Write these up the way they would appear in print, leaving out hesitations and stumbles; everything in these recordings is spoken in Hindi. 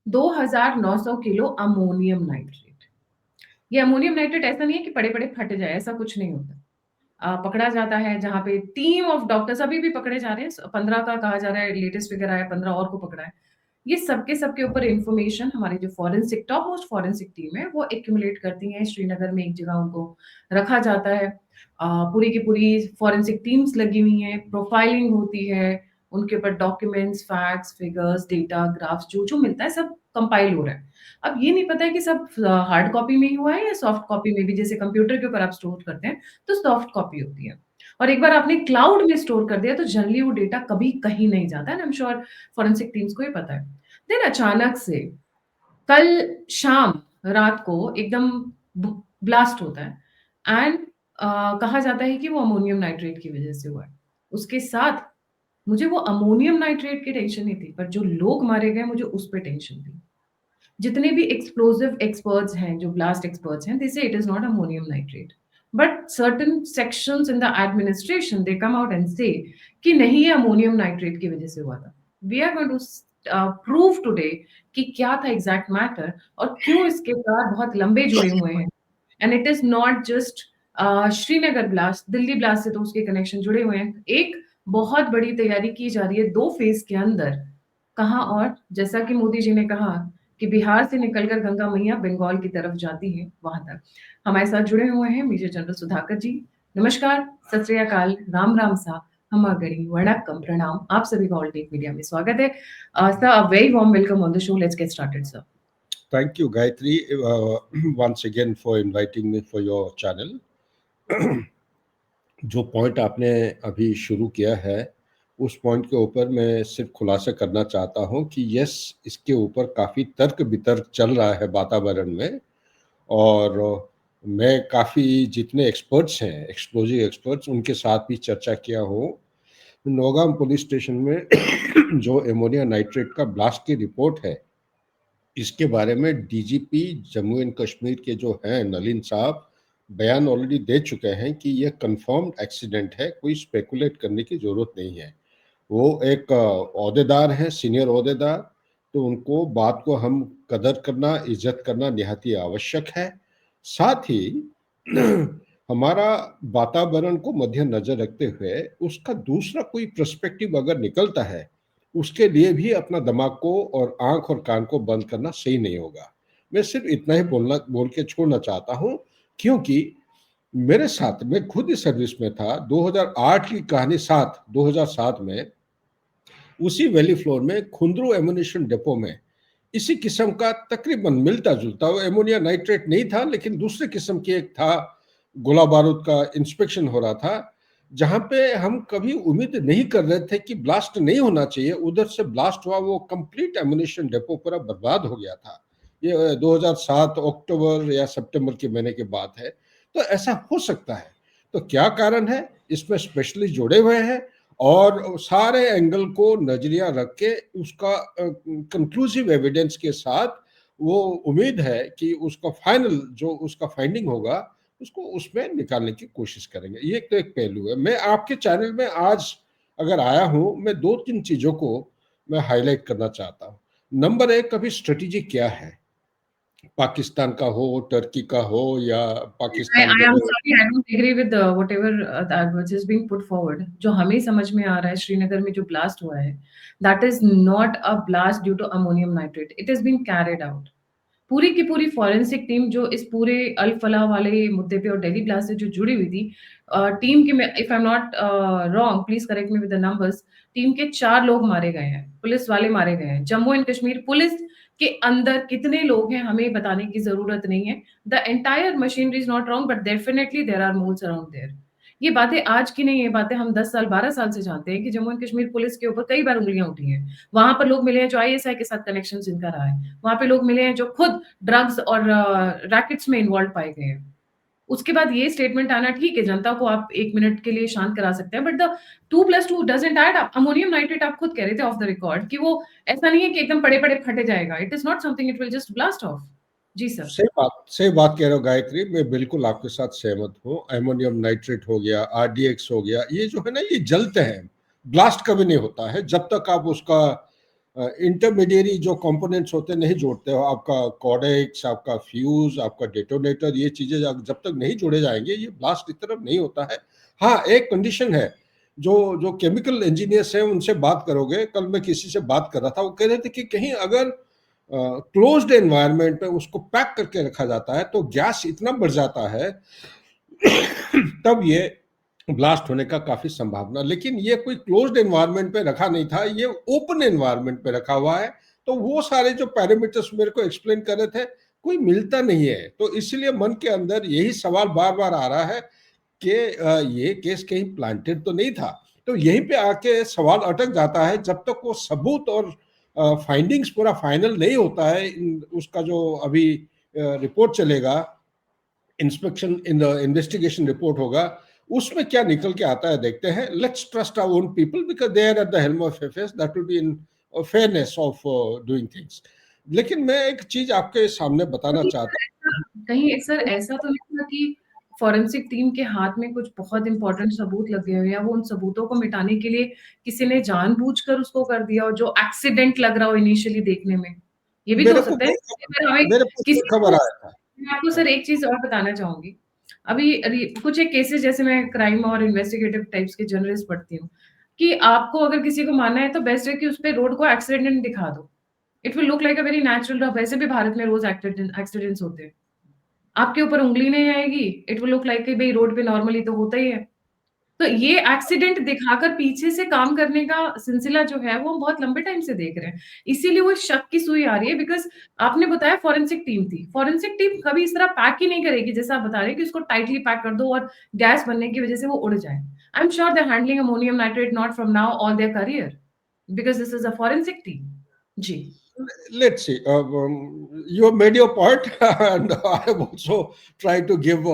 2900 किलो अमोनियम नाइट्रेट। ये अमोनियम नाइट्रेट ऐसा नहीं है कि पड़े-पड़े फट जाए, ऐसा कुछ नहीं होता। पकड़ा जाता है जहाँ पे टीम ऑफ डॉक्टर्स अभी भी पकड़े जा रहे हैं। 15 का कहा जा रहा है, लेटेस्ट फिगर आया 15 और को पकड़ा है। ये सबके सबके ऊपर इन्फॉर्मेशन हमारी जो forensic top most forensic team है वो एक्यूमुलेट करती है। श्रीनगर में एक जगह उनको रखा जाता है। पूरी की पूरी फॉरेंसिक टीम्स लगी हुई हैं, प्रोफाइलिंग होती है, उनके ऊपर documents, facts, figures, data, graphs जो-जो मिलता है सब कंपाइल हो रहा है। अब ये नहीं पता है कि सब हार्ड कॉपी में ही हुआ है या सॉफ्ट कॉपी में भी, जैसे कंप्यूटर के ऊपर आप स्टोर करते हैं, तो सॉफ्ट कॉपी होती है। और एक बार आपने क्लाउड में स्टोर कर दिया तो जनरली वो डेटा कभी कहीं नहीं जाता है, आई एम श्योर फॉरेंसिक टीम्स को ये पता है। देन अचानक से कल शाम रात को एकदम ब्लास्ट होता है एंड कहा जाता है कि वो अमोनियम नाइट्रेट की वजह से हुआ है। उसके साथ मुझे वो अमोनियम नाइट्रेट की टेंशन नहीं थी, पर जो लोग मारे गए मुझे उस पे टेंशन थी। जितने भी एक्सप्लोसिव एक्सपर्ट्स हैं, जो ब्लास्ट एक्सपर्ट्स हैं, दे से it is not ammonium nitrate. But certain sections in the administration they come out and से कि नहीं ये अमोनियम नाइट्रेट की वजह से हुआ था। We are going to prove today कि क्या था एग्जैक्ट मैटर और क्यों इसके साथ बहुत लंबे जुड़े हुए हैं। And it is not just Srinagar blast, Delhi blast से तो उसके कनेक्शन जुड़े हुए हैं। एक बहुत बड़ी तैयारी की जा रही है 2 फेज़ के अंदर। कहाँ और? जैसा कि मोदी जी ने कहा कि बिहार से निकलकर गंगा मैया बंगाल की तरफ जाती हैं, वहाँ तक। हमारे साथ जुड़े हुए हैं मेजर जनरल सुधाकर जी। नमस्कार, सत श्री अकाल, राम राम सा, हमागरी, वणक्कम, प्रणाम। आप सभी का ऑल टेक मीडिया में स्वागत है। Sir, a very warm welcome on the show. Let's get started, sir. Thank you, Gayatri, once again for inviting me for your channel. जो पॉइंट आपने अभी शुरू किया है उस पॉइंट के ऊपर मैं सिर्फ खुलासा करना चाहता हूं कि यस, इसके ऊपर काफ़ी तर्क वितर्क चल रहा है वातावरण में। और मैं काफ़ी जितने एक्सपर्ट्स हैं, एक्सप्लोजिव एक्सपर्ट्स, उनके साथ भी चर्चा किया हूँ। नौगाम पुलिस स्टेशन में जो एमोनिया नाइट्रेट का ब्लास्ट की रिपोर्ट है, इसके बारे में डीजीपी जम्मू एंड कश्मीर के जो हैं नलिन साहब बयान ऑलरेडी दे चुके हैं कि यह कंफर्म्ड एक्सीडेंट है, कोई स्पेकुलेट करने की ज़रूरत नहीं है। वो एक ओहदेदार हैं, सीनियर ओहदेदार, तो उनको बात को हम कदर करना, इज्जत करना निहायती आवश्यक है। साथ ही हमारा वातावरण को मद्देनजर रखते हुए उसका दूसरा कोई पर्सपेक्टिव अगर निकलता है, उसके लिए भी अपना दिमाग को और आंख और कान को बंद करना सही नहीं होगा। मैं सिर्फ इतना ही बोल के छोड़ना चाहता हूँ, क्योंकि मेरे साथ, मैं खुद ही सर्विस में था। 2008 की कहानी 2007 में उसी वैली फ्लोर में खुंद्रू एमुनिशन डिपो में इसी किस्म का तकरीबन मिलता जुलता, वो एमोनिया नाइट्रेट नहीं था लेकिन दूसरे किस्म की एक था, गोला बारूद का इंस्पेक्शन हो रहा था, जहां पे हम कभी उम्मीद नहीं कर रहे थे कि ब्लास्ट नहीं होना चाहिए। उधर से ब्लास्ट हुआ, वो कंप्लीट एमुनिशन डिपो पूरा बर्बाद हो गया था। ये 2007 अक्टूबर या सितंबर के महीने की बात है। तो ऐसा हो सकता है, तो क्या कारण है, इसमें स्पेशलिस्ट जुड़े हुए हैं और सारे एंगल को नजरिया रख के उसका कंक्लूसिव एविडेंस के साथ वो उम्मीद है कि उसका फाइनल जो उसका फाइंडिंग होगा उसको उसमें निकालने की कोशिश करेंगे। ये तो एक पहलू है। मैं आपके चैनल में आज अगर आया हूं, मैं 2-3 चीजों को मैं हाईलाइट करना चाहता हूं। नंबर एक, अभी स्ट्रेटेजी क्या है, पाकिस्तान का हो, टर्की का हो या पाकिस्तान I का am जो। sorry, I don't agree with whatever that which is being put forward. जो हमें समझ में आ रहा है श्रीनगर में जो ब्लास्ट हुआ है, that is not a blast due to ammonium nitrate. It has been carried out. पूरी की पूरी फॉरेंसिक टीम जो इस पूरे अल फलाह वाले मुद्दे पे और दिल्ली ब्लास्ट से जो जुड़ी हुई थी, टीम के, if I am not wrong please correct me with the numbers, team के 4 लोग मारे गए हैं, पुलिस वाले मारे गए हैं। जम्मू एंड कश्मीर पुलिस के अंदर कितने लोग हैं हमें बताने की जरूरत नहीं है। The entire machinery is not wrong but definitely there are moles around there. ये बातें आज की नहीं, ये बातें हम 10 साल 12 साल से जानते हैं कि जम्मू एंड कश्मीर पुलिस के ऊपर कई बार उंगलियां उठी हैं। वहां पर लोग मिले हैं जो आईएसआई के साथ कनेक्शन जिनका रहा है, वहां पे लोग मिले हैं जो खुद ड्रग्स और रैकेट्स में इन्वॉल्व पाए गए हैं। उसके बाद ये स्टेटमेंट आना, ठीक है, जनता को आप 1 मिनट के लिए शांत करा सकते हैं, but the 2+2 doesn't add up. Ammonium nitrate आप खुद कह रहे थे ऑफ द रिकॉर्ड कि वो ऐसा नहीं है कि एकदम पड़े-पड़े फटे जाएगा। It is not something it will just blast off. जी सर। सही बात कह रहे हो गायत्री, मैं बिल्कुल आपके साथ सहमत हूँ। एमोनियम नाइट्रेट हो गया, आरडीएक्स हो गया, ये जो है ना, ये जलते हैं। ब्लास्ट कभी नहीं होता है जब तक आप उसका इंटरमीडिएरी जो कंपोनेंट्स होते हैं नहीं जोड़ते हो, आपका कोडेक्स, आपका फ्यूज, आपका डेटोनेटर, ये चीजें जब तक नहीं जोड़े जाएंगे ये ब्लास्ट इस तरफ नहीं होता है। हाँ, एक कंडीशन है, जो जो केमिकल इंजीनियर्स हैं उनसे बात करोगे, कल मैं किसी से बात कर रहा था, वो कह रहे थे कि कहीं अगर क्लोज्ड एनवायरनमेंट में उसको पैक करके रखा जाता है तो गैस इतना बढ़ जाता है तब ये ब्लास्ट होने का काफी संभावना। लेकिन ये कोई क्लोज्ड एनवायरनमेंट पे रखा नहीं था, ये ओपन एनवायरनमेंट पे रखा हुआ है, तो वो सारे जो पैरामीटर्स मेरे को एक्सप्लेन कर रहे थे कोई मिलता नहीं है। तो इसलिए मन के अंदर यही सवाल बार बार आ रहा है कि ये केस कहीं प्लांटेड तो नहीं था। तो यहीं पे आके सवाल अटक जाता है, जब तक वो सबूत और फाइंडिंग्स पूरा फाइनल नहीं होता है। उसका जो अभी रिपोर्ट चलेगा, inspection in the investigation report होगा, उसमें क्या निकल के आता है देखते हैं। Let's trust our own people because they are at the helm of affairs, that will be in fairness of doing things. लेकिन मैं एक चीज आपके सामने बताना चाहता हूँ। कहीं सर ऐसा तो नहीं था कि फॉरेंसिक टीम के हाथ में कुछ बहुत इंपॉर्टेंट सबूत लगे हुए, या वो उन सबूतों को मिटाने के लिए किसी ने जानबूझकर उसको कर दिया और जो एक्सीडेंट लग रहा हो इनिशियली देखने में, ये भी तो हो सकता है। अगर हमें मेरे पास किसी खबर को, आया था। मैं आपको सर एक चीज और बताना चाहूंगी। अभी कुछ एक केसेस, जैसे मैं क्राइम और इन्वेस्टिगेटिव टाइप्स के जर्नलिस्ट पढ़ती हूँ, कि आपको अगर किसी को मानना है तो बेस्ट है कि उस पे रोड को एक्सीडेंट दिखा दो। It will look like a very natural. वैसे भी भारत में रोज एक्सीडेंट्स होते हैं, आपके ऊपर उंगली नहीं आएगी, इट विल लुक लाइक कि भाई रोड पे नॉर्मली तो होता ही है। तो ये एक्सीडेंट दिखाकर पीछे से काम करने का सिलसिला जो है वो हम बहुत लंबे टाइम से देख रहे हैं। इसीलिए वो शक की सुई आ रही है, बिकॉज़ आपने बताया फॉरेंसिक टीम थी। फॉरेंसिक टीम कभी इस तरह पैक ही नहीं करेगी जैसा आप बता रहे हैं कि उसको टाइटली पैक कर दो और गैस बनने की वजह से वो उड़ जाए। I am sure they are handling ammonium nitrate not from now all their career, because this is a forensic team. जी। Let's see. You have made your point, and I have also tried to give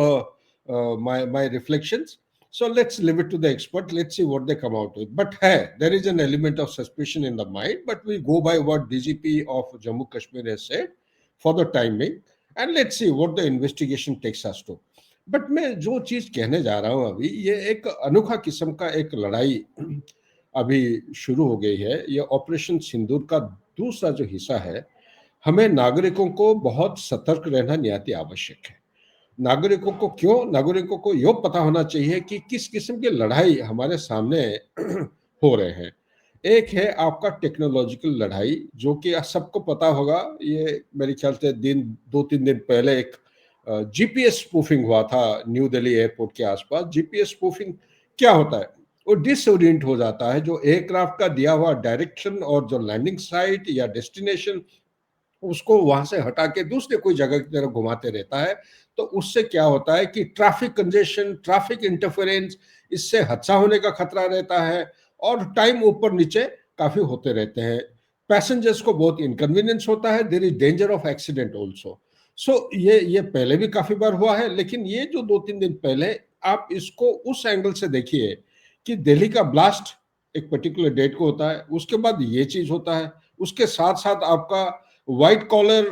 my reflections. So let's leave it to the expert. Let's see what they come out with. But hey, there is an element of suspicion in the mind. But we go by what DGP of Jammu Kashmir has said for the time being, and let's see what the investigation takes us to. But मैं जो चीज कहने जा रहा हूं अभी, ये एक अनोखा किस्म का एक लड़ाई अभी शुरू हो गई है। ये ऑपरेशन सिंदूर का दूसरा जो हिस्सा है। हमें नागरिकों को बहुत सतर्क रहना निहायत आवश्यक है। नागरिकों को क्यों? नागरिकों को यो पता होना चाहिए कि किस किस्म की लड़ाई हमारे सामने हो रहे हैं। एक है आपका टेक्नोलॉजिकल लड़ाई, जो कि सबको पता होगा। ये मेरे ख्याल से 2-3 दिन पहले एक जीपीएस स्पूफिंग हुआ था न्यू दिल्ली एयरपोर्ट के आसपास। जीपीएस स्पूफिंग क्या होता है? वो डिसओरिएंट हो जाता है जो एयरक्राफ्ट का दिया हुआ डायरेक्शन और जो लैंडिंग साइट या डेस्टिनेशन, उसको वहां से हटा के दूसरे कोई जगह की तरफ घुमाते रहता है। तो उससे क्या होता है कि ट्रैफिक कंजेशन, ट्रैफिक इंटरफेरेंस, इससे हादसा होने का खतरा रहता है और टाइम ऊपर नीचे काफी होते रहते हैं। पैसेंजर्स को बहुत इनकन्वीनियंस होता है। There is danger of accident also. So ये पहले भी काफी बार हुआ है, लेकिन ये जो 2-3 दिन पहले, आप इसको उस एंगल से देखिए कि दिल्ली का ब्लास्ट एक पर्टिकुलर डेट को होता है, उसके बाद ये चीज होता है, उसके साथ साथ आपका व्हाइट कॉलर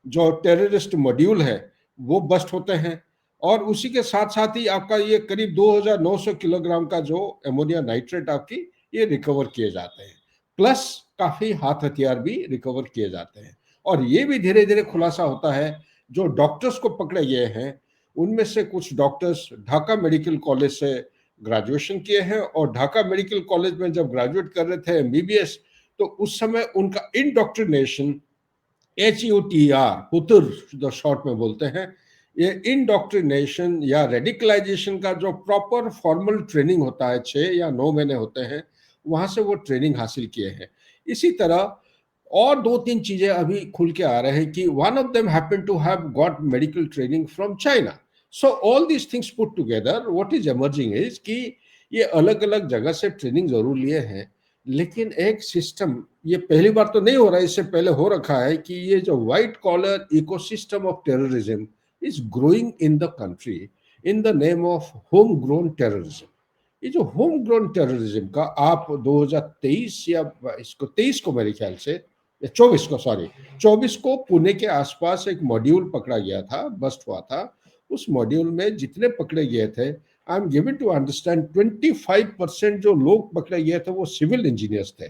जो टेररिस्ट मॉड्यूल है वो बस्ट होते हैं, और उसी के साथ साथ ही आपका ये करीब 2900 किलोग्राम का जो एमोनिया नाइट्रेट आपकी ये रिकवर किए जाते हैं, प्लस काफी हाथ हथियार भी रिकवर किए जाते हैं। और ये भी धीरे धीरे खुलासा होता है। जो डॉक्टर्स को पकड़े गए हैं उनमें से कुछ डॉक्टर्स ढाका मेडिकल कॉलेज से ग्रेजुएशन किए हैं, और ढाका मेडिकल कॉलेज में जब ग्रेजुएट कर रहे थे एमबीबीएस, तो उस समय उनका इंडोक्ट्रिनेशन, HUTR, पुत्र जो शॉर्ट में बोलते हैं, ये इंडोक्ट्रिनेशन या रेडिकलाइजेशन का जो प्रॉपर फॉर्मल ट्रेनिंग होता है, 6 या 9 महीने होते हैं, वहां से वो ट्रेनिंग हासिल किए हैं। इसी तरह और 2-3 चीजें अभी खुल के आ रहे हैं कि one of them happen to have got medical training from China. So all these things put together what is emerging is कि ये अलग अलग जगह से ट्रेनिंग जरूर लिए हैं, लेकिन एक सिस्टम, ये पहली बार तो नहीं हो रहा है, इससे पहले हो रखा है कि ये जो white collar ecosystem of terrorism is growing in the country in the name of home grown terrorism. ये जो होम ग्रोन टेररिज्म का आप 2023 या इसको 23 को मेरे ख्याल से, या 24 को, सॉरी 24 को पुणे के आसपास एक मॉड्यूल पकड़ा गया था, बस्ट हुआ था। उस मॉड्यूल में जितने पकड़े गए थे, I am given to understand 25% जो लोग पकड़े गए थे वो सिविल इंजीनियर्स थे।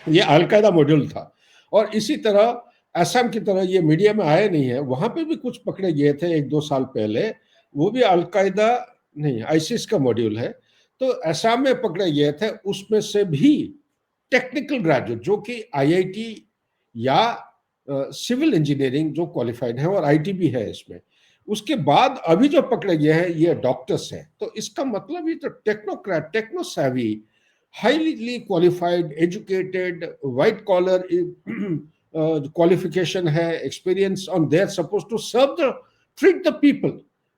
ये अलकायदा मॉड्यूल था। और इसी तरह असम की तरह, ये मीडिया में आया नहीं है, वहां पे भी कुछ पकड़े गए थे 1-2 साल पहले, वो भी अलकायदा नहीं, आईसिस का मॉड्यूल है। तो असम में पकड़े गए थे, उसमें से भी टेक्निकल ग्रेजुएट जो कि आईआईटी या सिविल इंजीनियरिंग जो क्वालिफाइड है, और आईटी भी है इसमें। उसके बाद अभी जो पकड़े गए हैं ये डॉक्टर्स हैं। तो इसका मतलब ये तो technocrat, techno savvy, highly qualified, educated, white collar qualification है, experience, on they're supposed to serve the, treat the people,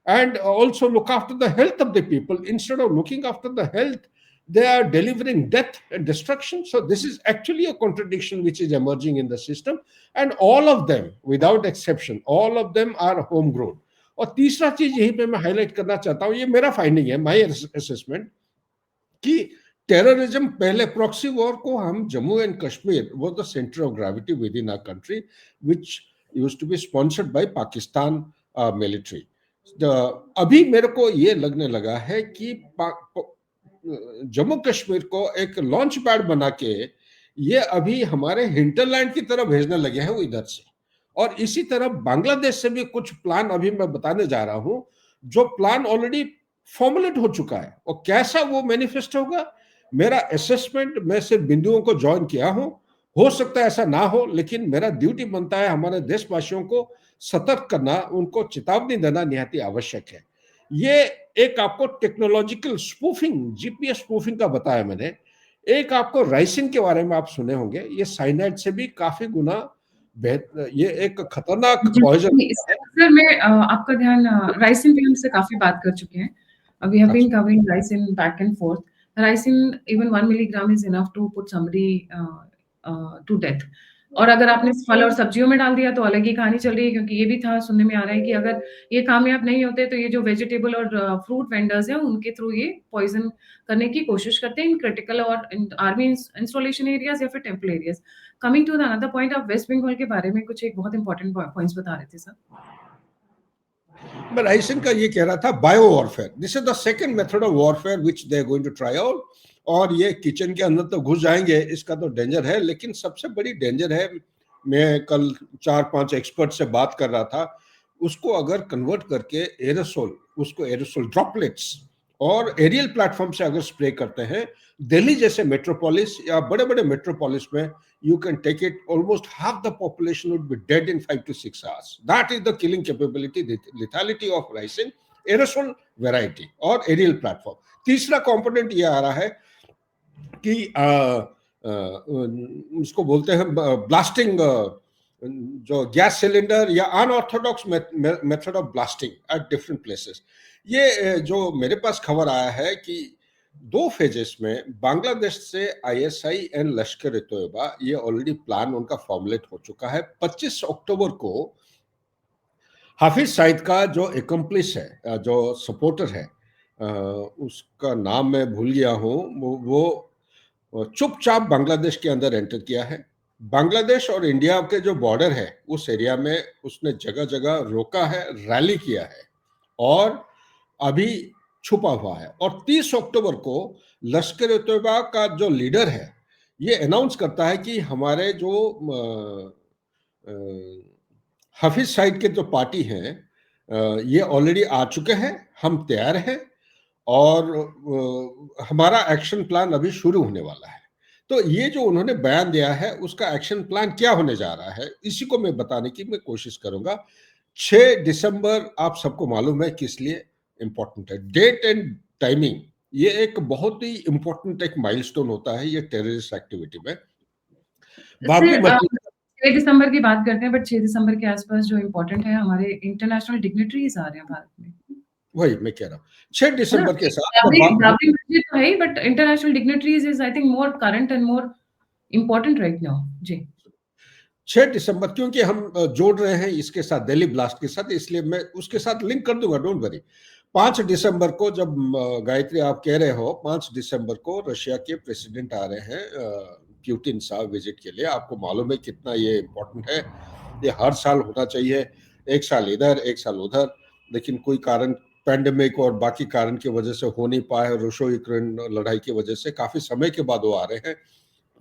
and also look after the health of the people. Instead of looking after the health, they are delivering death and destruction. So this is actually a contradiction which is emerging in the system, and all of them without exception, all of them are homegrown. और तीसरा चीज यहीं पे मैं हाईलाइट करना चाहता हूं, ये मेरा फाइंडिंग है, माय असेसमेंट, कि टेररिज्म पहले, प्रॉक्सी वॉर को हम जम्मू एंड कश्मीर वो the centre of gravity within our country which used to be sponsored by Pakistan military. अभी मेरे को ये लगने लगा है कि जम्मू कश्मीर को एक लॉन्च पैड बना के ये अभी हमारे हिंटरलैंड की तरफ भेजने लगे हैं वो इधर से। और इसी तरह बांग्लादेश से भी कुछ प्लान अभी मैं बताने जा रहा हूं, जो प्लान ऑलरेडी फॉर्मुलेट हो चुका है। और कैसा वो मैनिफेस्ट होगा, मेरा असेसमेंट, मैं सिर्फ बिंदुओं को ज्वाइन किया हूं, हो सकता है ऐसा ना हो, लेकिन मेरा ड्यूटी बनता है हमारे देशवासियों को सतर्क करना, उनको चेतावनी देना निहायती आवश्यक है। ये एक आपको टेक्नोलॉजिकल स्पूफिंग, जीपीएस स्पूफिंग का बताया मैंने। एक आपको राइसिन के बारे में आप सुने होंगे, ये साइनाइड से भी काफी गुना ये एक खतरनाक पॉइजन है। सर मैं आपका ध्यान राइसिन पे हमसे काफी बात कर चुके हैं। We have been covering ricin back and forth. Ricin even 1 milligram is enough to put somebody to death. और अगर आपने फल और सब्जियों में डाल दिया तो अलग ही कहानी चल रही है, क्योंकि ये भी था सुनने में आ रहा है कि अगर ये कामयाब नहीं होते तो ये जो वेजिटेबल और फ्रूट वेंडर्स हैं उनके थ्रू ये पॉइजन करने की कोशिश करते हैं इन क्रिटिकल और आर्मी इंस्टॉलेशन एरियाज या फिर temple areas. Coming to the another point, आप वेस्ट बंगाल के बारे में कुछ एक बहुत इंपॉर्टेंट पॉइंट्स बता रहे थे सर। मैं राइसिन का ये कह रहा था, bio warfare, this is the second method of warfare which they are going to try out. और ये किचन के अंदर तो घुस जाएंगे, इसका तो डेंजर है। लेकिन सबसे बड़ी डेंजर है, मैं कल 4-5 एक्सपर्ट से बात कर रहा था, उसको अगर कन्वर्ट करके एरोसोल, उसको एरोसोल ड्रॉपलेट्स और एरियल प्लेटफॉर्म से अगर स्प्रे करते हैं, दिल्ली जैसे मेट्रोपोलिस या बड़े बड़े मेट्रोपोलिस में, you can take it, almost half the population would be dead in 5 to 6 hours. That is the killing capability, the lethality of ricin, aerosol variety और aerial platform. तीसरा कंपोनेंट ये आ रहा है कि उसको बोलते हैं ब्लास्टिंग, जो गैस सिलेंडर या unorthodox method of blasting at different places. ये जो मेरे पास खबर आया है कि 2 फेजेस में बांग्लादेश से आईएसआई एंड लश्कर ए तोयबा, ये ऑलरेडी प्लान उनका फॉर्मुलेट हो चुका है। 25 अक्टूबर को हाफिज सईद का जो एकम्प्लिस है, जो सपोर्टर है, उसका नाम मैं भूल गया हूँ, वो चुपचाप बांग्लादेश के अंदर एंटर किया है। बांग्लादेश और इंडिया के जो बॉर्डर है उस एरिया में उसने जगह जगह रोका है, रैली किया है और अभी छुपा हुआ है। और 30 अक्टूबर को लश्कर ए तोयबा का जो लीडर है ये अनाउंस करता है कि हमारे जो हाफिज सईद के जो पार्टी हैं ये ऑलरेडी आ चुके हैं, हम तैयार हैं और हमारा एक्शन प्लान अभी शुरू होने वाला है। तो ये जो उन्होंने बयान दिया है उसका एक्शन प्लान क्या होने जा रहा है, इसी को मैं बताने की मैं कोशिश करूंगा। 6 दिसंबर आप सबको मालूम है किस लिए इंपॉर्टेंट है, डेट एंड टाइमिंग। ये एक बहुत ही इंपॉर्टेंट एक माइलस्टोन होता है ये टेररिस्ट एक्टिविटी में। बाकी 6 दिसंबर की बात करते हैं, बट 6 दिसंबर के आसपास जो इंपॉर्टेंट है, हमारे इंटरनेशनल डिग्निटरीज आ रहे हैं भारत में। वही मैं कह रहा हूँ 6 दिसंबर के साथ तो है, but international dignitaries is I think more current and more important right now. जी 6 दिसंबर, क्योंकि हम जोड़ रहे हैं इसके साथ, दिल्ली ब्लास्ट के साथ, इसलिए मैं उसके साथ लिंक कर दूंगा, डोंट वरी। 5 दिसंबर को जब गायत्री आप कह रहे हो, 5 दिसंबर को रशिया के प्रेसिडेंट आ रहे हैं, पुतिन साहब विजिट के लिए। आपको मालूम है कितना ये इम्पोर्टेंट है, ये हर साल होना चाहिए, एक साल इधर एक साल उधर, लेकिन कोई कारण, पैंडेमिक और बाकी कारण की वजह से हो नहीं पाया, रूसो यूक्रेन लड़ाई की वजह से काफी समय के बाद वो आ रहे हैं।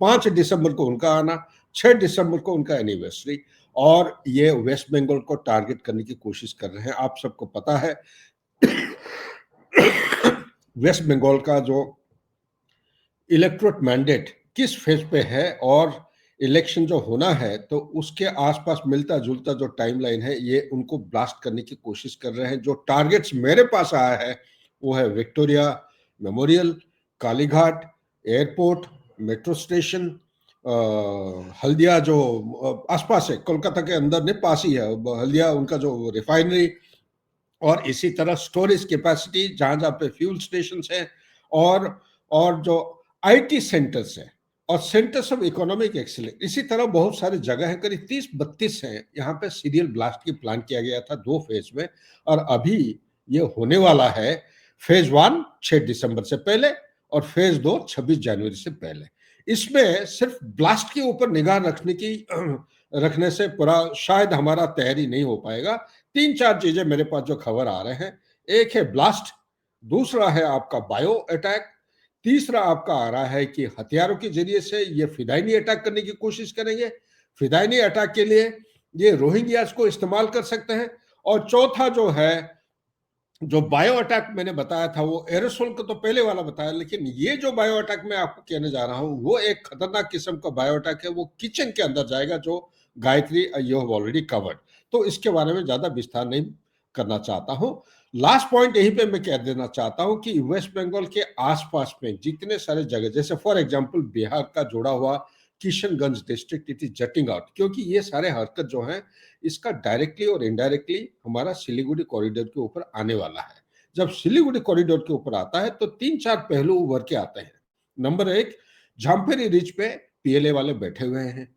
5 दिसंबर को उनका आना, 6 दिसंबर को उनका एनिवर्सरी, और ये वेस्ट बंगाल को टारगेट करने की कोशिश कर रहे हैं। आप सबको पता है वेस्ट बंगाल का जो इलेक्टोरेट मैंडेट किस फेज पे है और इलेक्शन जो होना है तो उसके आसपास मिलता जुलता जो टाइमलाइन है, ये उनको ब्लास्ट करने की कोशिश कर रहे हैं। जो टारगेट्स मेरे पास आया है वो है Victoria memorial, Kalighat, airport, metro station, Haldia जो आसपास है, कोलकाता के अंदर नहीं, पास ही है हल्दिया, उनका जो रिफाइनरी, और इसी तरह स्टोरेज कैपेसिटी जहां जहां पे फ्यूल स्टेशन है, और जो आईटी सेंटर्स है, और सेंटर्स ऑफ इकोनॉमिक एक्सीलेंस, इसी तरह बहुत सारी जगह है, करीब 30-32 हैं। यहाँ पे सीरियल ब्लास्ट की प्लान किया गया था 2 फेज में, और अभी ये होने वाला है फेज 1 6 दिसंबर से पहले और फेज 2 26 जनवरी से पहले। इसमें सिर्फ ब्लास्ट के ऊपर निगाह रखने से पूरा शायद हमारा तैयारी नहीं हो पाएगा। 3-4 चीजें मेरे पास जो खबर आ रहे हैं, एक है ब्लास्ट, दूसरा है आपका बायो अटैक, तीसरा आपका आ रहा है कि हथियारों के जरिए से ये फिदाइनी अटैक करने की कोशिश करेंगे, फिदाइनी अटैक के लिए ये रोहिंग्यास को इस्तेमाल कर सकते हैं, और चौथा जो है, जो बायो अटैक मैंने बताया था वो एरोसोल का तो पहले वाला बताया, लेकिन ये जो बायो अटैक मैं आपको कहने जा रहा हूं वो एक खतरनाक किस्म का बायो अटैक है। वो किचन के अंदर जाएगा, जो Gayatri you have already covered, तो इसके बारे में ज्यादा विस्तार नहीं करना चाहता हूं। लास्ट पॉइंट यहीं पे मैं कह देना चाहता हूं कि वेस्ट बंगाल के आसपास में जितने सारे जगह, जैसे फॉर एग्जांपल बिहार का जुड़ा हुआ Kishanganj district, it is jutting out, क्योंकि ये सारे हरकत जो है इसका डायरेक्टली और इनडायरेक्टली हमारा सिलीगुड़ी कॉरिडोर के ऊपर आने वाला है। जब सिलीगुड़ी कॉरिडोर के ऊपर आता है तो 3-4 पहलू उभर के आते हैं। नंबर 1, झांपेरी रिज पे पीएलए वाले बैठे हुए हैं।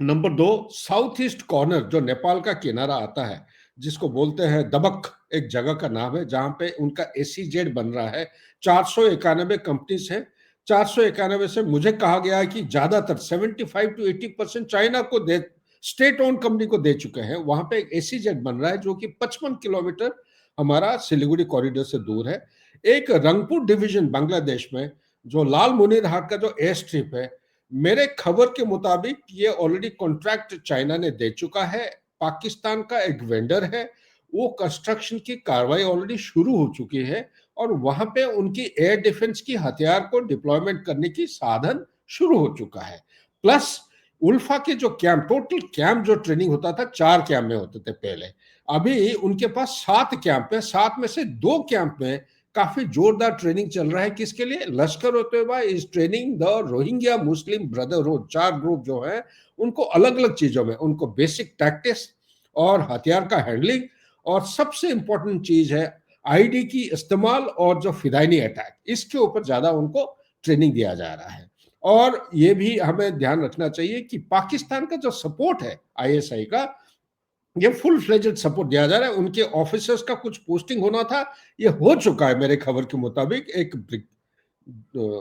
नंबर 2, साउथ ईस्ट कॉर्नर जो नेपाल का किनारा आता है, जिसको बोलते हैं दबक, एक जगह का नाम है जहां पे उनका एसीजेड बन रहा है। 491 कंपनीज हैं। 491 से मुझे कहा गया है कि ज्यादातर 75 to 80% चाइना को दे, स्टेट ओन कंपनी को दे चुके हैं। वहां पे एक एसीजेड बन रहा है जो कि 55 किलोमीटर हमारा सिलीगुड़ी कॉरिडोर से दूर है। एक रंगपुर डिवीजन बांग्लादेश में, जो लाल मुनीर हाट का जो एयर स्ट्रिप है, मेरे खबर के मुताबिक ये ऑलरेडी कॉन्ट्रैक्ट चाइना ने दे चुका है। पाकिस्तान का एक वेंडर है, वो कंस्ट्रक्शन की कार्रवाई ऑलरेडी शुरू हो चुकी है, और वहां पे उनकी एयर डिफेंस की हथियार को डिप्लॉयमेंट करने की साधन शुरू हो चुका है। प्लस उल्फा के जो कैंप, टोटल कैंप जो ट्रेनिंग होता था 4 कैंप में होते थे पहले, अभी उनके पास 7 कैंप है। 7 में से 2 कैंप में काफी जोरदार ट्रेनिंग चल रहा है। किसके लिए? Lashkar e Taiba is training the Rohingya Muslim brotherhood. 4 group जो है उनको अलग अलग चीजों में, उनको बेसिक टैक्टिक्स और हथियार का हैंडलिंग, और सबसे इंपॉर्टेंट चीज है आईडी की इस्तेमाल और जो फिदाइनी अटैक, इसके ऊपर ज्यादा उनको ट्रेनिंग दिया जा रहा है। और ये भी हमें ध्यान रखना चाहिए कि पाकिस्तान का जो सपोर्ट है आईएसआई का, ये फुल फ्लेजेड सपोर्ट दिया जा रहा है। उनके ऑफिसर्स का कुछ पोस्टिंग होना था, ये हो चुका है मेरे खबर के मुताबिक।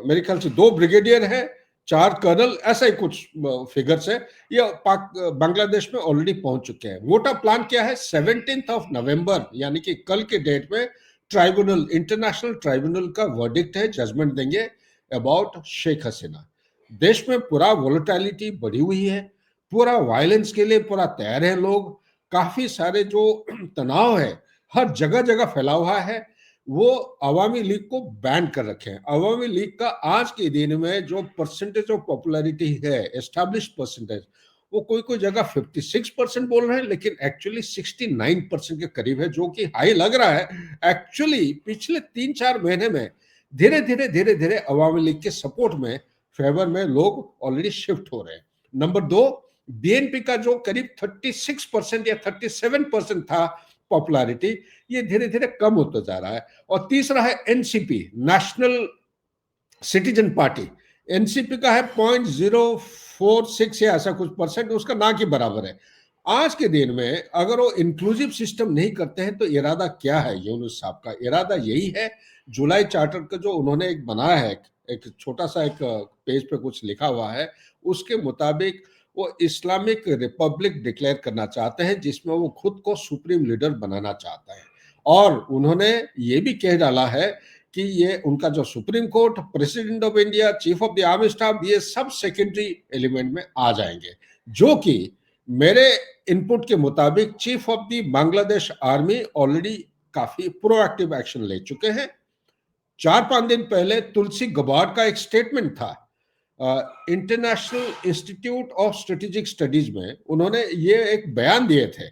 मेरे ख्याल से 2 ब्रिगेडियर है, 4 कर्नल, ऐसा ही कुछ फिगर्स है। ये बांग्लादेश में ऑलरेडी पहुंच चुके हैं। वोटा प्लान क्या है? 17 नवंबर यानी कि कल के डेट में ट्राइब्यूनल, इंटरनेशनल ट्राइब्यूनल का वर्डिक्ट है, जजमेंट देंगे अबाउट शेख हसीना। देश में पूरा वोलेटिलिटी बढ़ी हुई है, पूरा वायलेंस के लिए पूरा तैयार है लोग। काफी सारे जो तनाव है हर जगह जगह फैला हुआ है। वो अवामी लीग को बैन कर रखे हैं। अवामी लीग का आज के दिन में जो परसेंटेज ऑफ पॉपुलैरिटी है, एस्टैब्लिश परसेंटेज, वो कोई कोई जगह 56% बोल रहे हैं, लेकिन एक्चुअली 69% के करीब है, जो कि हाई लग रहा है। एक्चुअली पिछले 3-4 महीने में धीरे धीरे अवामी लीग के सपोर्ट में, फेवर में लोग ऑलरेडी शिफ्ट हो रहे हैं। नंबर 2, बीएनपी का जो करीब 36% या 37% था पॉपुलैरिटी, ये धीरे धीरे कम होता जा रहा है। और तीसरा है NCP, national citizen party. NCP का है 0.046 या ऐसा कुछ परसेंट, उसका ना के बराबर है। आज के दिन में अगर वो इंक्लूसिव सिस्टम नहीं करते हैं तो इरादा क्या है यूनुस साहब का? इरादा यही है, जुलाई चार्टर का जो उन्होंने एक बनाया है, एक छोटा सा एक पेज पे कुछ लिखा हुआ है, उसके मुताबिक वो इस्लामिक रिपब्लिक डिक्लेयर करना चाहते हैं, जिसमें वो खुद को सुप्रीम लीडर बनाना चाहते हैं। और उन्होंने ये भी कह डाला है कि ये उनका जो supreme court, president of India, chief of the army staff, ये सब सेकेंडरी एलिमेंट में आ जाएंगे, जो कि मेरे इनपुट के मुताबिक chief of the Bangladesh army already काफी प्रोएक्टिव एक्शन ले चुके हैं। 4-5 दिन पहले तुलसी गबार्ड का एक स्टेटमेंट था international institute of strategic studies में, उन्होंने ये एक बयान दिए थे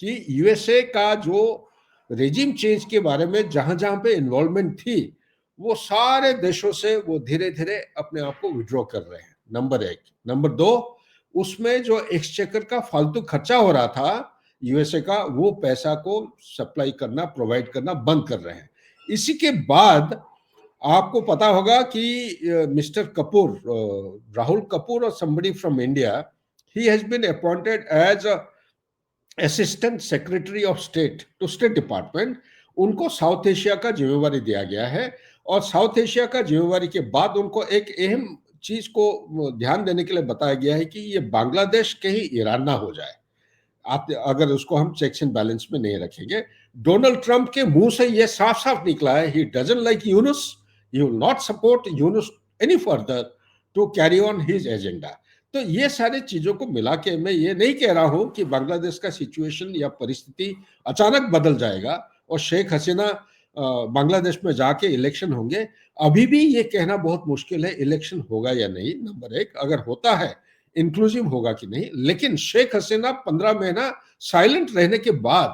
कि यूएसए का जो रेजिम चेंज के बारे में जहां जहां पे इन्वॉल्वमेंट थी, वो सारे देशों से वो धीरे धीरे अपने आप को विड्रॉ कर रहे हैं, नंबर 1। नंबर 2, उसमें जो एक्सचेकर का फालतू खर्चा हो रहा था यूएसए का, वो पैसा को सप्लाई करना, प्रोवाइड करना बंद कर रहे हैं। इसी के बाद आपको पता होगा कि मिस्टर कपूर, राहुल कपूर और somebody from India, he has been appointed as a assistant secretary of state to state department। उनको साउथ एशिया का जिम्मेवारी दिया गया है, और साउथ एशिया का जिम्मेवारी के बाद उनको एक अहम चीज को ध्यान देने के लिए बताया गया है कि ये बांग्लादेश कहीं ईरान ना हो जाए, आप अगर उसको हम चेक्स एंड बैलेंस में नहीं रखेंगे। डोनाल्ड ट्रंप के मुंह से ये साफ साफ निकला है, he doesn't like Yunus, he will not support Yunus any further to carry on his agenda। तो ये सारी चीजों को मिला के मैं ये नहीं कह रहा हूं कि बांग्लादेश का सिचुएशन या परिस्थिति अचानक बदल जाएगा और शेख हसीना बांग्लादेश में जाके इलेक्शन होंगे। अभी भी ये कहना बहुत मुश्किल है इलेक्शन होगा या नहीं, नंबर 1। अगर होता है इंक्लूसिव होगा कि नहीं। लेकिन शेख हसीना 15 महीना साइलेंट रहने के बाद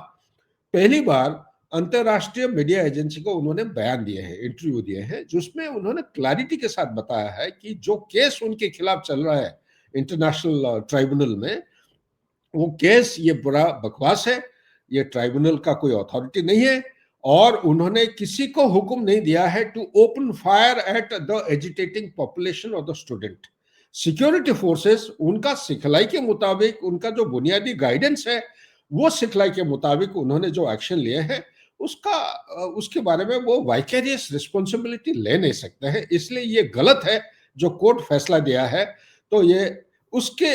पहली बार अंतरराष्ट्रीय मीडिया एजेंसी को उन्होंने बयान दिए हैं, इंटरव्यू दिए हैं, जिसमें उन्होंने क्लैरिटी के साथ बताया है कि जो केस उनके खिलाफ चल रहा है इंटरनेशनल ट्राइब्यूनल में, वो केस ये बड़ा बकवास है, ये ट्राइब्यूनल का कोई अथॉरिटी नहीं है, और उन्होंने किसी को हुक्म नहीं दिया है to open fire at the agitating population और द स्टूडेंट। सिक्योरिटी फोर्सेस उनका सिखलाई के मुताबिक, उनका जो बुनियादी गाइडेंस है वो सिखलाई के मुताबिक उन्होंने जो एक्शन लिए हैं, उसके बारे में वो वाइकेरियस रिस्पॉन्सिबिलिटी ले नहीं सकते हैं। इसलिए ये गलत है जो कोर्ट फैसला दिया है। तो ये उसके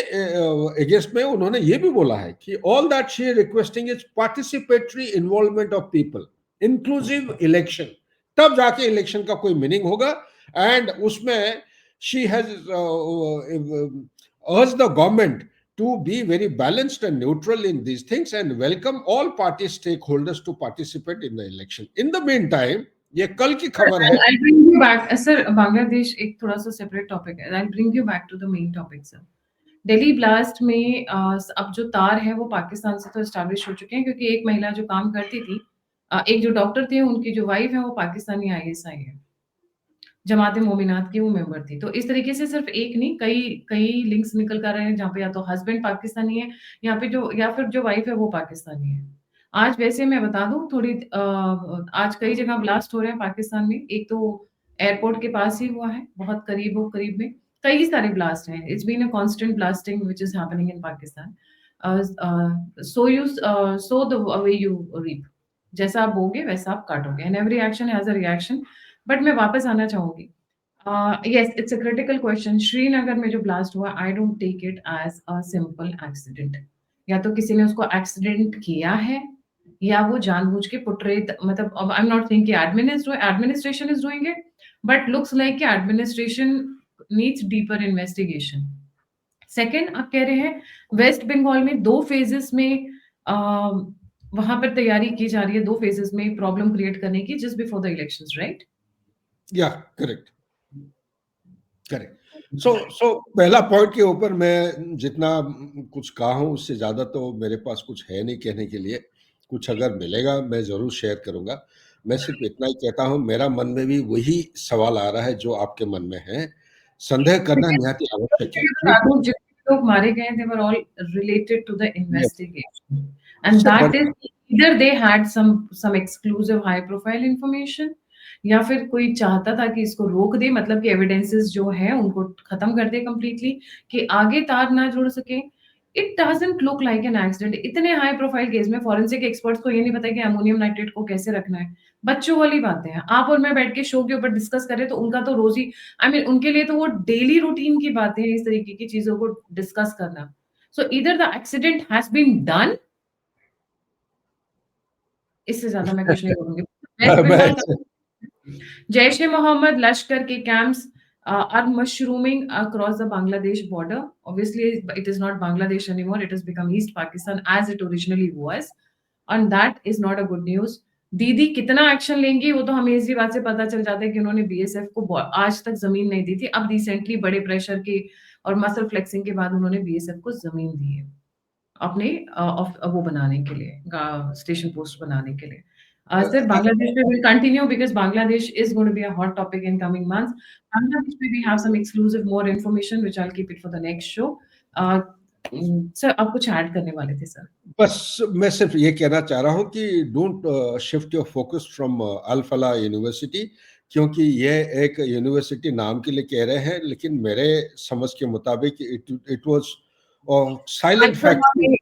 अगेंस्ट में उन्होंने ये भी बोला है कि all that she requesting is participatory involvement of people, inclusive election, तब जाके इलेक्शन का कोई मीनिंग होगा। एंड उसमें शी हैज अर्ज the government to be very balanced and neutral in these things and welcome all party stakeholders to participate in the election। In the meantime, ये कल की खबर है। I'll bring you back, sir। Bangladesh एक थोड़ा सा सेपरेट टॉपिक है। I'll bring you back to the main topic, sir। Delhi blast में अब जो तार है वो पाकिस्तान से तो एस्टैब्लिश हो चुके हैं, क्योंकि एक महिला जो काम करती थी, एक जो डॉक्टर थे, उनकी जो वाइफ है वो पाकिस्तानी आईएसआई है, जमात मोमिनात की वो मेंबर थी। तो इस तरीके से सिर्फ एक नहीं, कई लिंक्स निकल कर रहे हैं जहाँ पे या तो हस्बैंड पाकिस्तानी है, यहाँ पे जो या फिर जो वाइफ है वो पाकिस्तानी है। आज वैसे मैं बता दूं थोड़ी, आज कई जगह ब्लास्ट हो रहे हैं पाकिस्तान में। एक तो एयरपोर्ट के पास ही हुआ है, बहुत करीब में कई सारे ब्लास्ट हैं। It's been a constant blasting which is happening in Pakistan. So the way you reap, जैसा आप बोगे वैसा आप काटोगे, and every action has a reaction. But मैं वापस आना चाहूंगी। Yes, it's a critical question. Srinagar में जो ब्लास्ट हुआ, I don't take it as a simple accident. या तो किसी ने उसको एक्सीडेंट किया है, या वो जानबूझ के पुट्रेट, मतलब I am not thinking administration is doing it, but looks like administration needs deeper investigation. Second, आप कह रहे हैं वेस्ट बंगाल में 2 फेजेस में वहां पर तैयारी की जा रही है, 2 फेजेस में प्रॉब्लम क्रिएट करने की, just before the elections, right? या करेक्ट। सो पहला पॉइंट के ऊपर मैं जितना कुछ कहा हूं उससे ज्यादा तो मेरे पास कुछ है नहीं कहने के लिए। कुछ अगर मिलेगा मैं जरूर शेयर करूंगा। मैं सिर्फ इतना ही कहता हूं, मेरा मन में भी वही सवाल आ रहा है जो आपके मन में है। संदेह करना निहायत आवश्यक है। जितने लोग मारे गए, they were all related to the Yes, investigation, and उससे that बढ़ is either they had some exclusive high profile information, या फिर कोई चाहता था कि इसको रोक दे, मतलब कि एविडेंसेस जो है उनको खत्म कर दे कंप्लीटली, कि आगे तार ना जुड़ सके। It doesn't look like an accident. इतने हाई प्रोफाइल केस में फॉरेंसिक एक्सपर्ट्स को ये नहीं पता कि अमोनियम नाइट्रेट को कैसे रखना है। बच्चों वाली बातें हैं। आप और मैं बैठ के शो के ऊपर डिस्कस करें तो उनका तो रोज ही, आई मीन उनके लिए तो वो डेली रूटीन की बातें हैं, इस तरीके की चीजों को डिस्कस करना। So either the accident has been done, इससे ज्यादा मैं कुछ नहीं बोलूंगी। वेस्ट बंगाल का Jaish-e-Mohammed Lashkar ke camps are mushrooming across the Bangladesh border. Obviously, it is not Bangladesh anymore. It has become East Pakistan as it originally was, and that is not a good news. दीदी कितना एक्शन लेंगी वो तो हमें इसी बात से पता चल जाता है कि उन्होंने बीएसएफ को आज तक जमीन नहीं दी थी। अब रिसेंटली बड़े प्रेशर के और मसल फ्लेक्सिंग के बाद उन्होंने बीएसएफ को जमीन दी है अपने वो बनाने के लिए, स्टेशन पोस्ट बनाने के लिए। Sir, Bangladesh will continue because Bangladesh is going to be a hot topic in coming months. Bangladesh, we have some exclusive more information, which I'll keep it for the next show. Sir, आप कुछ ऐड करने वाले थे सर? बस मैं सिर्फ ये कहना चाह रहा हूँ कि don't shift your focus from Al Falah university, क्योंकि ये एक यूनिवर्सिटी नाम के लिए कह रहे हैं, लेकिन मेरे समझ के मुताबिक it was silent factory.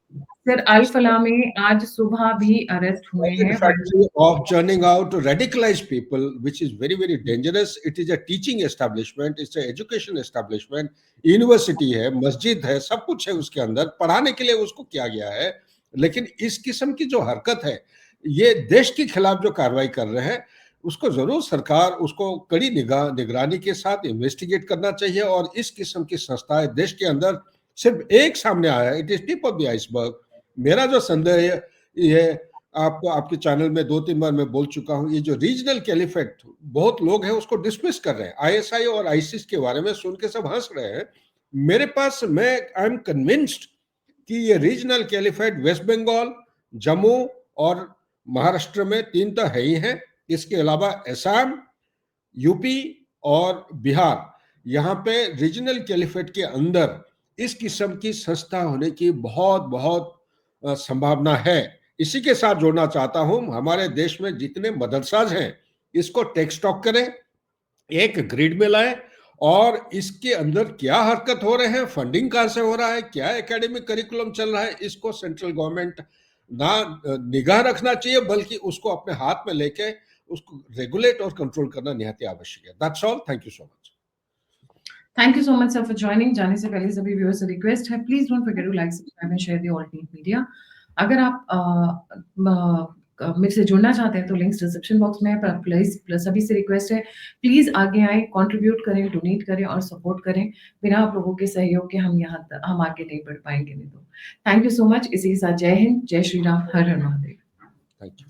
Sir Al Falah में आज सुबह भी अरेस्ट हुए हैं factory of churning out radicalised people, which is very very dangerous. It is a teaching establishment, it's a education establishment, university है, मस्जिद है, सब कुछ है उसके अंदर, पढ़ाने के लिए उसको किया गया है। लेकिन इस किस्म की जो हरकत है, ये देश के खिलाफ जो कार्रवाई कर रहे हैं, उसको जरूर सरकार उसको कड़ी निगरानी के साथ इन्वेस्टिगेट करना चाहिए। और इस किस्म की संस्थाएं देश के अंदर सिर्फ एक सामने आया है, it is tip of the iceberg. मेरा जो संदेह है ये आपको आपके चैनल में 2-3 बार मैं बोल चुका हूं, ये जो रीजनल कैलिफेट बहुत लोग हैं उसको डिसमिस कर रहे हैं। आईएसआई और आईसिस के बारे में सुन के सब हंस रहे हैं। मेरे पास मैं आई एम कन्विंस्ड कि ये रीजनल कैलिफेट वेस्ट बंगाल, जम्मू और महाराष्ट्र में 3 तो है ही हैं। इसके अलावा असम, यूपी और बिहार, यहाँ पे रीजनल कैलिफेट के अंदर इस किस्म की संस्था होने की बहुत बहुत संभावना है। इसी के साथ जोड़ना चाहता हूं, हमारे देश में जितने मदरसाज हैं इसको टेक स्टॉक करें, एक ग्रिड में लाएं और इसके अंदर क्या हरकत हो रहे हैं, फंडिंग कहां से हो रहा है, क्या एकेडमिक करिकुलम चल रहा है, इसको सेंट्रल गवर्नमेंट ना निगाह रखना चाहिए बल्कि उसको अपने हाथ में लेके उसको रेगुलेट और कंट्रोल करना निहायत आवश्यक है। That's all, thank you so much. Thank you so much, sir, for joining. जाने से पहले सभी व्यूअर्स से रिक्वेस्ट है, please don't forget to like, subscribe and share the alternate media. अगर आप मेरे से जुड़ना चाहते हैं तो लिंक्स डिस्क्रिप्शन बॉक्स में है, पर प्लीज सभी से रिक्वेस्ट है, प्लीज आगे आए, कंट्रीब्यूट करें, डोनेट करें और सपोर्ट करें। बिना आप लोगों के सहयोग के हम आगे नहीं बढ़ पाएंगे। नहीं तो थैंक यू सो मच। इसी के साथ जय हिंद, जय श्री राम, हर हर महादेव। Thank you.